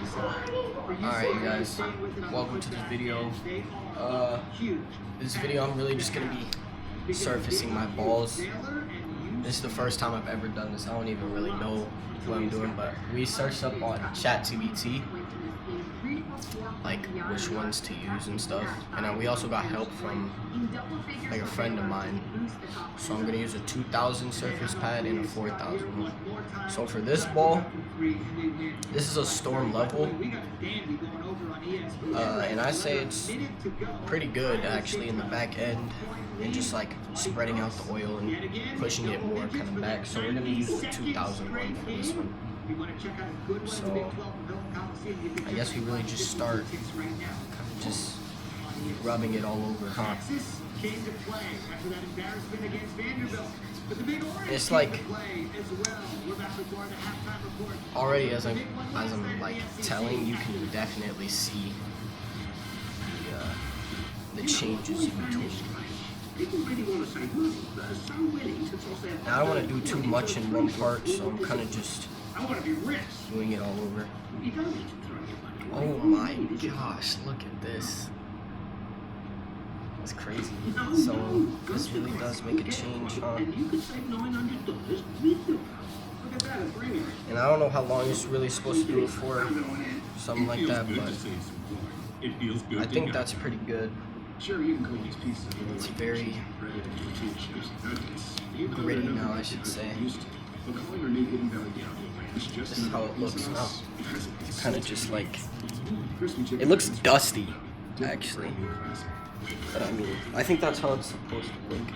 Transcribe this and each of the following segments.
Alright, you guys, welcome to this video. This video I'm really just gonna be surfacing my balls. This is the first time I've ever done this. I don't even really know what I'm doing, but we searched up on ChatGPT like which ones to use and stuff, and we also got help from like a friend of mine. So I'm gonna use a 2000 surface pad and a 4000. So for this ball, this is a storm level, and I say it's pretty good actually in the back end, and just like spreading out the oil and pushing it more kind of back. So we're gonna use the 2000 one for this one. So I guess we really just start kind of just rubbing it all over, huh? It's like already as I'm like telling, you can definitely see the changes in between. Now, I don't want to do too much in one part, so I'm kind of just doing it all over. Oh my gosh, look at this. That's crazy. So this really does make a change, huh? And I don't know how long it's really supposed to do it for, something like that, but I think that's pretty good. It's very gritty now, I should say. This is how it looks now. It's kind of just like, it looks dusty, actually. But I mean, I think that's how it's supposed to look.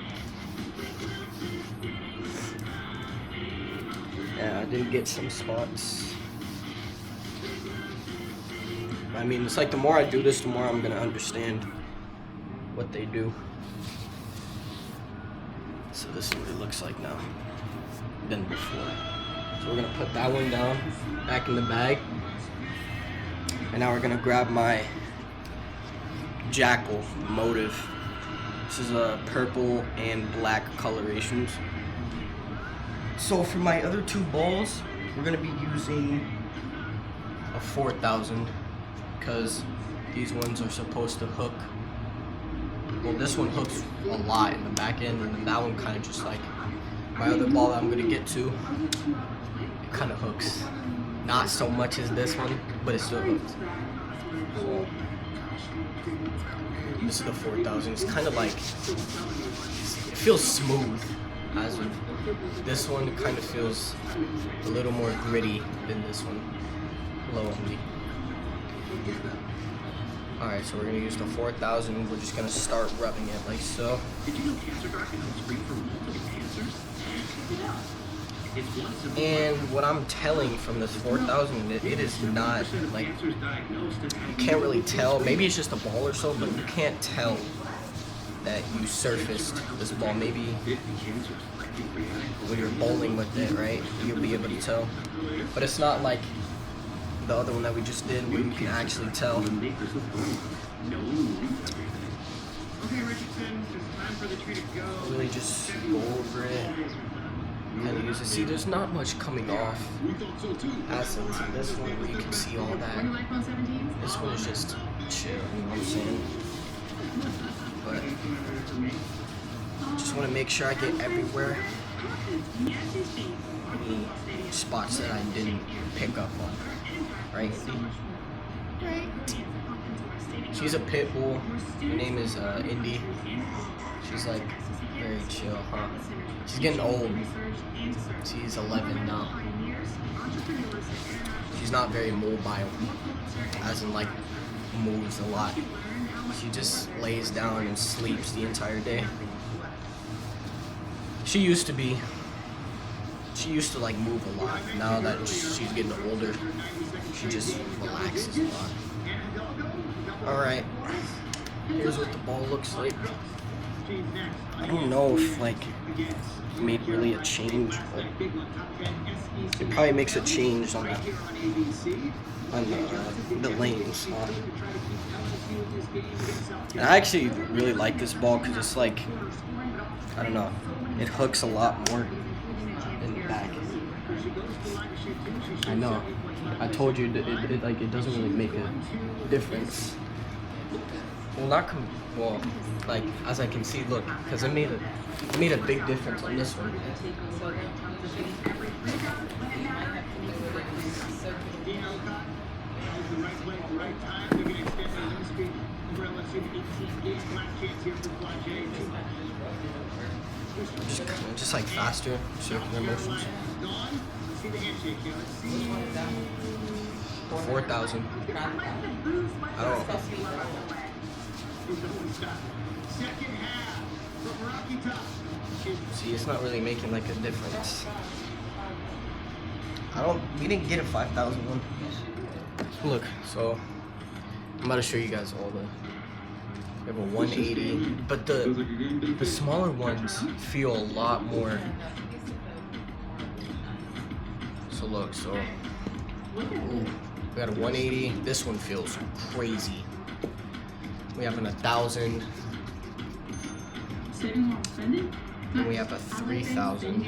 Yeah, I did get some spots. I mean, it's like the more I do this, the more I'm gonna understand what they do. So this is what it looks like now than before. So we're gonna put that one down, back in the bag. And now we're gonna grab my Jackal motive. This is a purple and black colorations. So for my other two balls, we're gonna be using a 4000 because these ones are supposed to hook. Well, this one hooks a lot in the back end, and then that one kind of just like my other ball that I'm gonna get to, it kind of hooks. Not so much as this one, but it still hooks. So this is the 4000. It's kind of like, it feels smooth, as of this one kind of feels a little more gritty than this one. Low on me. Alright, so we're going to use the 4000. We're just going to start rubbing it like so. And what I'm telling from this 4000, it is not like, you can't really tell. Maybe it's just a ball or so, but you can't tell that you surfaced this ball. Maybe when you're bowling with it, right, you'll be able to tell. But it's not like the other one that we just did where you can actually tell. Really just go over it and use it. See, there's not much coming off as in this one where you can see all that. This one is just chill, you know what I'm saying? But just want to make sure I get everywhere. Any spots that I didn't pick up on. Right? She's a pit bull. Her name is Indy. She's like very chill, huh? She's getting old. She's 11 now. She's not very mobile, as in like moves a lot. She just lays down and sleeps the entire day. She used to like move a lot. Now that she's getting older, she just relaxes a lot. Alright, here's what the ball looks like. I don't know if like it made really a change, but it probably makes a change on the lanes. And I actually really like this ball because it's like, I don't know, it hooks a lot more in the back. I know. I told you that it doesn't really make a difference. Well, well, like as I can see, look, because it made a big difference on this one. Just like faster circular motions. 4,000. I don't know. See, it's not really making like a difference. We didn't get a 5,000 one. Look, so I'm about to show you guys all the. We have a 180, but the smaller ones feel a lot more. So look, ooh, we got a 180. This one feels crazy. We have an 1,000. And we have a 3,000.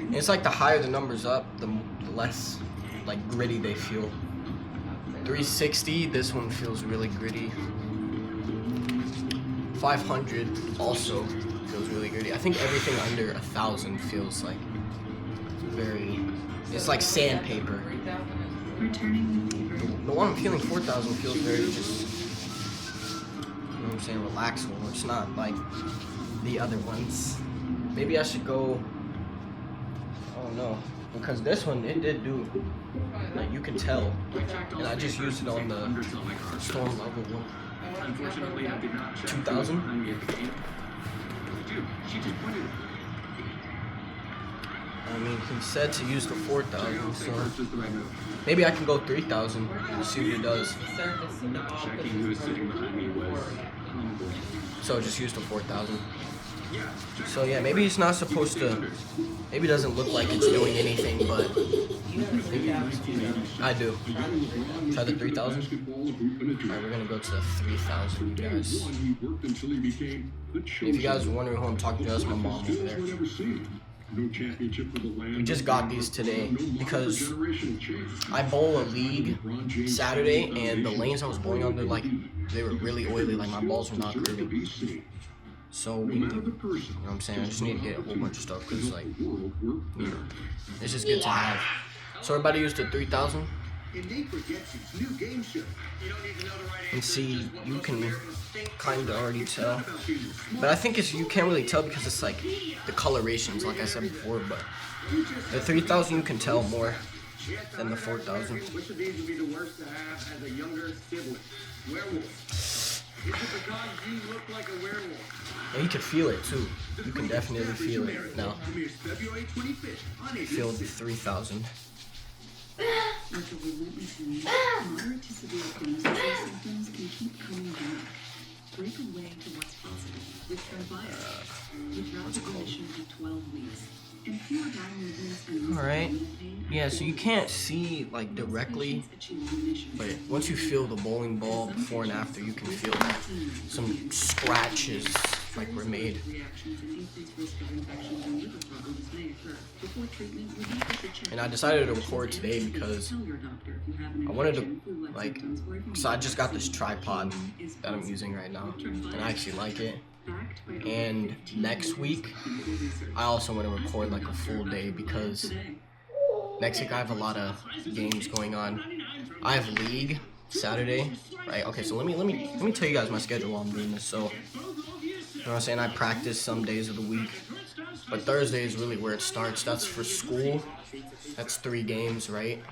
And it's like the higher the numbers up, the less like gritty they feel. 360, this one feels really gritty. 500 also feels really gritty. I think everything under 1,000 feels like it's like sandpaper. The one I'm feeling 4,000 feels very just, you know what I'm saying, relaxed. It's not like the other ones. Maybe I should go, I don't know, because this one, it did do, like you can tell, and I just used it on the storm level one. 2,000? I mean, he said to use the 4,000, so maybe I can go 3,000 and see what it does. So just use the 4,000. So yeah, maybe it's not supposed to, maybe it doesn't look like it's doing anything, but I do. Try the 3,000. Alright, we're gonna go to the 3,000, you guys. If you guys are wondering who I'm talking to, that's my mom over there. We just got these today because I bowl a league Saturday, and the lanes I was bowling on, they were really oily, like my balls were not curving. So we need, you know what I'm saying, I just need to get a whole bunch of stuff because like, you know, it's just good to have. So everybody used the 3,000. And see, you can kind of already tell, but I think you can't really tell because it's like the colorations, like I said before. But the 3,000 you can tell more than the 4,000. Which of these would be the worst to have as a younger sibling? Werewolf. Is it because you look like a werewolf? And you can feel it too. You can definitely feel it now. Feel the 3,000. With the relentless need, moderate to severe chronic symptoms can keep coming back. Break away to what's possible with Trimbias. Without the remission of 12 weeks. And fewer bowel movements and alright. Yeah, so you can't see like directly, but once you feel the bowling ball before and after, you can feel that some scratches like were made. And I decided to record today because I wanted to, like, so I just got this tripod that I'm using right now, and I actually like it. And next week, I also want to record like a full day because next week I have a lot of games going on. I have league Saturday, right? Okay, so let me tell you guys my schedule while I'm doing this. So, you know what I'm saying? I practice some days of the week, but Thursday is really where it starts. That's for school. That's 3 games, right?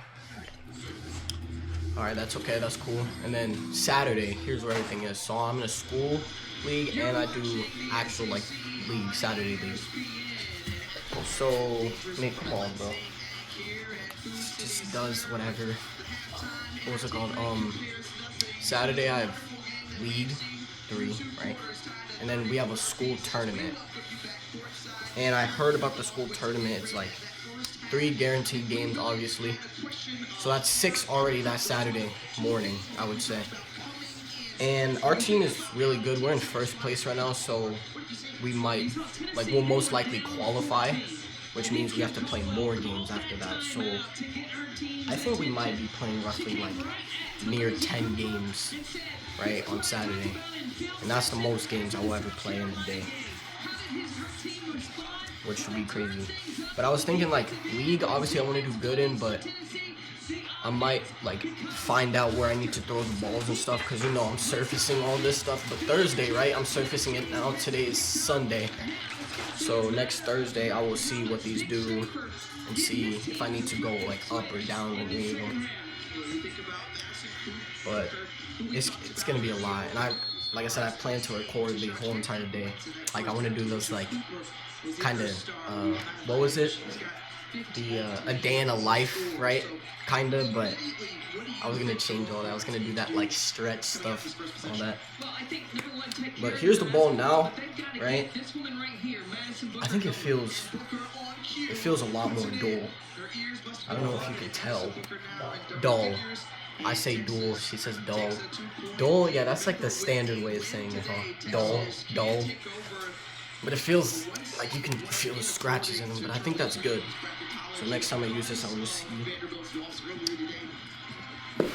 All right, that's okay. That's cool. And then Saturday, here's where everything is. So I'm in a school league, and I do actual like league, Saturday league. So, come on, bro. Just does whatever. What was it called? Saturday I have league 3, right? And then we have a school tournament. And I heard about the school tournament. It's like 3 guaranteed games, obviously. So that's 6 already that Saturday morning, I would say. And our team is really good. We're in first place right now, so we might, like, we'll most likely qualify, which means we have to play more games after that. So I think we might be playing roughly like near 10 games, right, on Saturday. And that's the most games I will ever play in a day, which would be crazy. But I was thinking, like, League, obviously I want to do good in, but I might, like, find out where I need to throw the balls and stuff, because, you know, I'm surfacing all this stuff. But Thursday, right, I'm surfacing it now. Today is Sunday. So next Thursday, I will see what these do and see if I need to go, like, up or down in any of them. But it's going to be a lot. And like I said, I plan to record the whole entire day. Like, I want to do those, like, kind of, what was it? A day in a life, right? Kind of, but I was going to change all that. I was going to do that, like, stretch stuff, all that. But here's the ball now, right? I think it feels a lot more dull. I don't know if you can tell. Dull. I say dual, she says dull. Dull, yeah, that's like the standard way of saying it, huh? Dull. But it feels like you can feel the scratches in them, but I think that's good. So next time I use this, I'll just see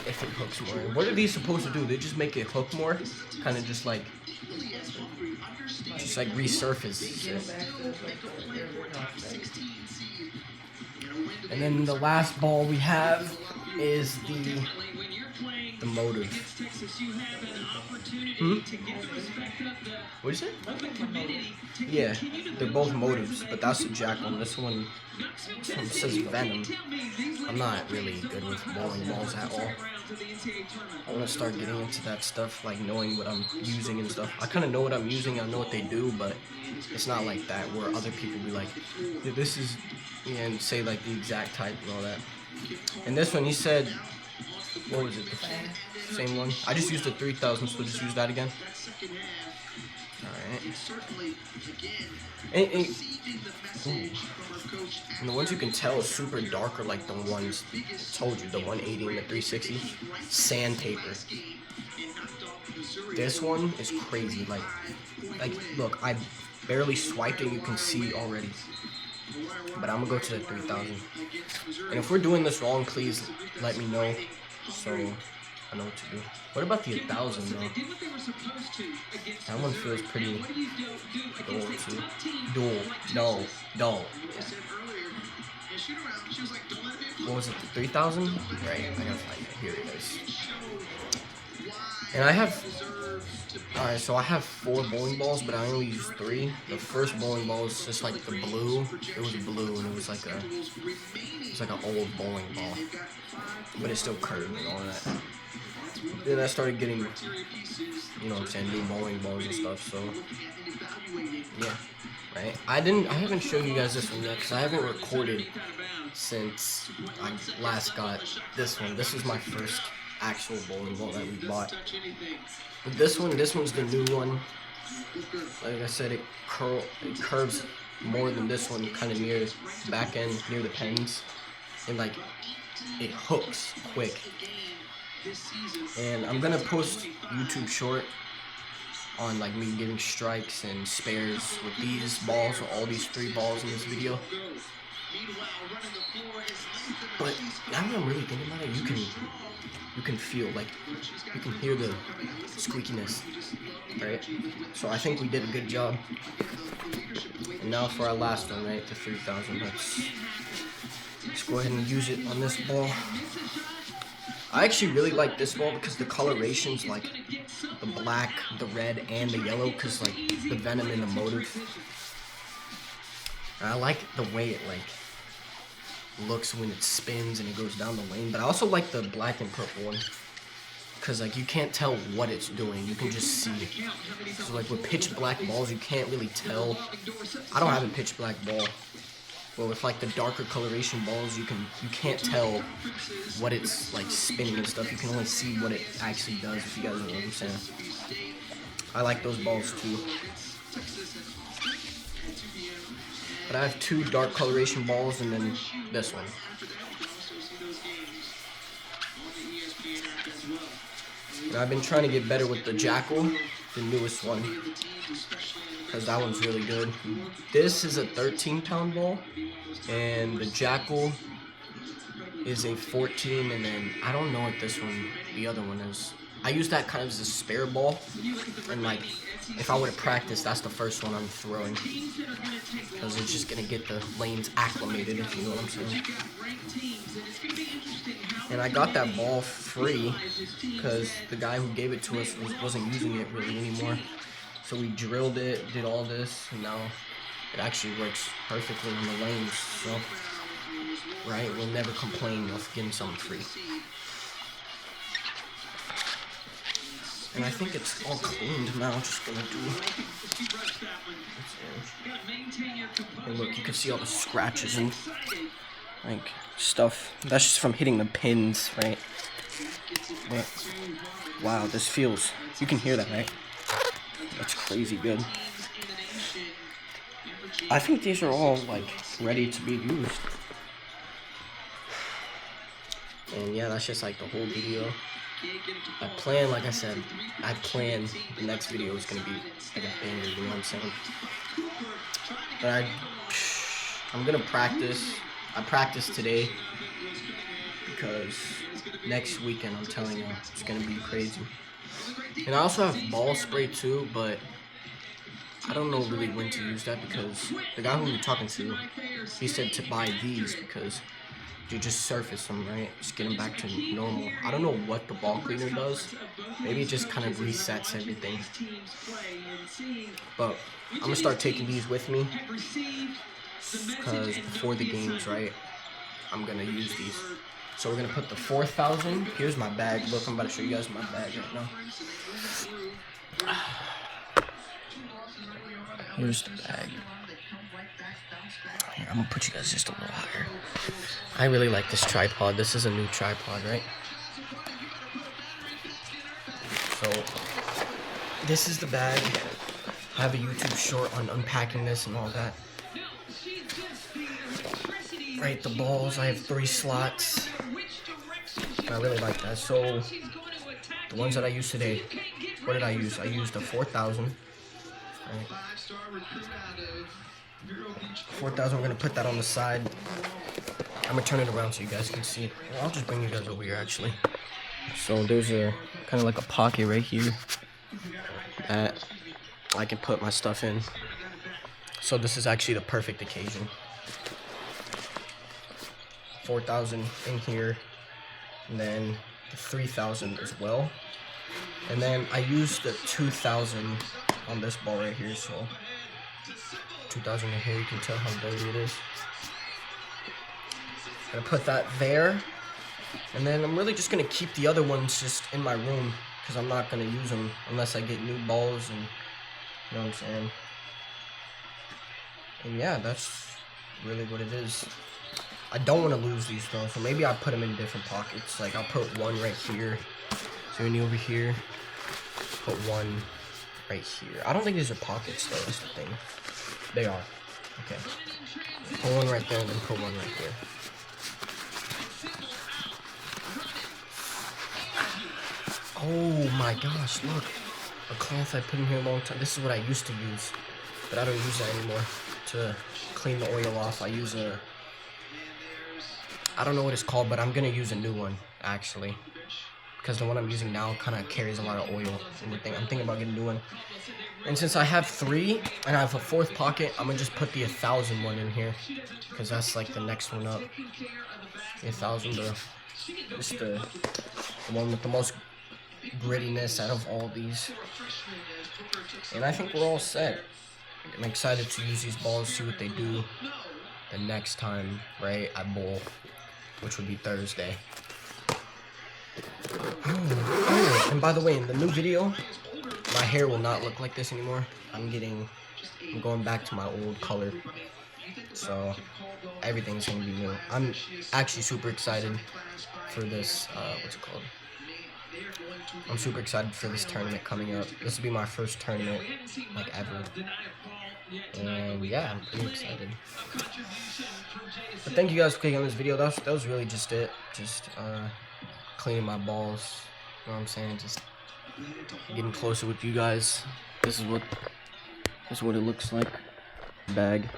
if it hooks more. What are these supposed to do? They just make it hook more? Kind of just like resurface it. And then the last ball we have is the motive. What is it? Yeah, they're both motives, but that's the jack one. This one says Venom. I'm not really good with bowling balls at all. I want to start getting into that stuff, like knowing what I'm using and stuff. I kind of know what I'm using, I know what they do, but it's not like that where other people be like, yeah, this is, yeah, and say like the exact type and all that. And this one, he said, what was it? The same one? I just used the 3000, so just use that again. Alright. And the ones you can tell is super dark are like the ones, I told you, the 180 and the 360. Sandpaper. This one is crazy. Like, look, I barely swiped and you can see already. But I'm gonna go to the 3000. And if we're doing this wrong, please let me know, so I know what to do. What about the 1000 though? That one feels pretty dull too. Dull. What was it, the 3000? Right, I gotta find it. Here it is. And I have, alright, so I have 4 bowling balls, but I only use 3. The first bowling ball is just like the blue. It was blue, and it was like an old bowling ball, but it's still curved and all that. Then I started getting, you know what I'm saying, new bowling balls and stuff. So yeah, right. I haven't shown you guys this one yet because I haven't recorded since I last got this one. This is my first actual bowling ball that we bought. But this one's the new one. Like I said, it curves more than this one, kind of near the back end, near the pens, and like it hooks quick. And I'm gonna post YouTube short on like me getting strikes and spares with these balls, or all these 3 balls in this video. But now that I'm really thinking about it, you can feel, like, you can hear the squeakiness, right? So I think we did a good job. And now for our last one, right, the 3000. Let's go ahead and use it on this ball. I actually really like this ball because the colorations, like the black, the red, and the yellow, because like the Venom and the motive. And I like the way it like looks when it spins and it goes down the lane. But I also like the black and purple one because like you can't tell what it's doing. You can just see it. So like with pitch black balls, you can't really tell. I don't have a pitch black ball. But with like the darker coloration balls, you can't tell what it's like spinning and stuff. You can only see what it actually does, if you guys know what I'm saying. I like those balls too. But I have 2 dark coloration balls and then this one. And I've been trying to get better with the Jackal, the newest one, because that one's really good. This is a 13-pound ball, and the Jackal is a 14, and then I don't know what this one, the other one is. I use that kind of as a spare ball, and like, if I were to practice, that's the first one I'm throwing, because it's just gonna get the lanes acclimated, if you know what I'm saying. And I got that ball free, because the guy who gave it to us wasn't using it really anymore. So we drilled it, did all this, and now it actually works perfectly in the lanes, so, right, we'll never complain of getting something free. And I think it's all cleaned now. I'm just gonna do. And look, you can see all the scratches and like stuff. That's just from hitting the pins, right? But wow, this feels. You can hear that, right? That's crazy good. I think these are all like ready to be used. And yeah, that's just like the whole video. I plan, like I said, the next video is gonna be like a banger, you know what I'm saying? But I'm gonna practice. I practiced today because next weekend, I'm telling you, it's gonna be crazy. And I also have ball spray too, but I don't know really when to use that, because the guy who we were talking to, he said to buy these because you just surface them, right? Just get them back to normal. I don't know what the ball cleaner does. Maybe it just kind of resets everything. But I'm gonna start taking these with me, because before the games, right, I'm gonna use these. So we're gonna put the 4,000. Here's my bag. Look, I'm about to show you guys my bag right now. Here's the bag. Here, I'm gonna put you guys just a little higher. I really like this tripod. This is a new tripod, right? So, this is the bag. I have a YouTube short on unpacking this and all that. Right, the balls, I have 3 slots. I really like that. So, the ones that I used today, what did I use? I used a 4,000. Right. 4,000, we're gonna put that on the side. I'm gonna turn it around so you guys can see it. I'll just bring you guys over here actually. So there's a kind of like a pocket right here that I can put my stuff in. So this is actually the perfect occasion. 4,000 in here, and then the 3,000 as well. And then I used the 2,000 on this ball right here, so 2,000 in here, you can tell how dirty it is. I'm gonna put that there, and then I'm really just gonna keep the other ones just in my room, because I'm not gonna use them unless I get new balls, and you know what I'm saying. And yeah, that's really what it is. I don't want to lose these though, so maybe I'll put them in different pockets. Like I'll put one right here, so any over here, put one right here. I don't think these are pockets though, that's the thing. They are. Okay. Put one right there and then put one right there. Oh my gosh, look. A cloth I put in here a long time. This is what I used to use, but I don't use that anymore. To clean the oil off, I use a, I don't know what it's called, but I'm gonna use a new one, actually. Because the one I'm using now kind of carries a lot of oil. And I'm thinking about getting a new one. And since I have 3, and I have a 4th pocket, I'm gonna just put the 1,000 one in here. Because that's like the next one up. The 1,000, just the one with the most grittiness out of all these. And I think we're all set. I'm excited to use these balls, see what they do the next time, right, I bowl, which would be Thursday. Oh, and by the way, in the new video, my hair will not look like this anymore. I'm going back to my old color. So, everything's gonna be new. I'm actually super excited for this, what's it called? I'm super excited for this tournament coming up. This will be my first tournament, like, ever. And yeah, I'm pretty excited. But thank you guys for clicking on this video. That was really just it. Just cleaning my balls, know what I'm saying? Just getting closer with you guys. This is what it looks like. Bag.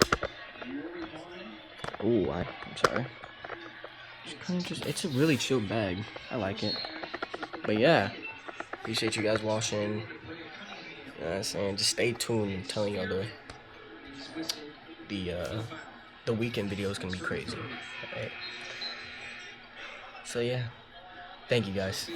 Oh, I'm sorry. It's a really chill bag. I like it. But yeah, appreciate you guys watching. You know what I'm saying? Just stay tuned. I'm telling y'all the weekend video is gonna be crazy. Alright. So yeah, thank you guys.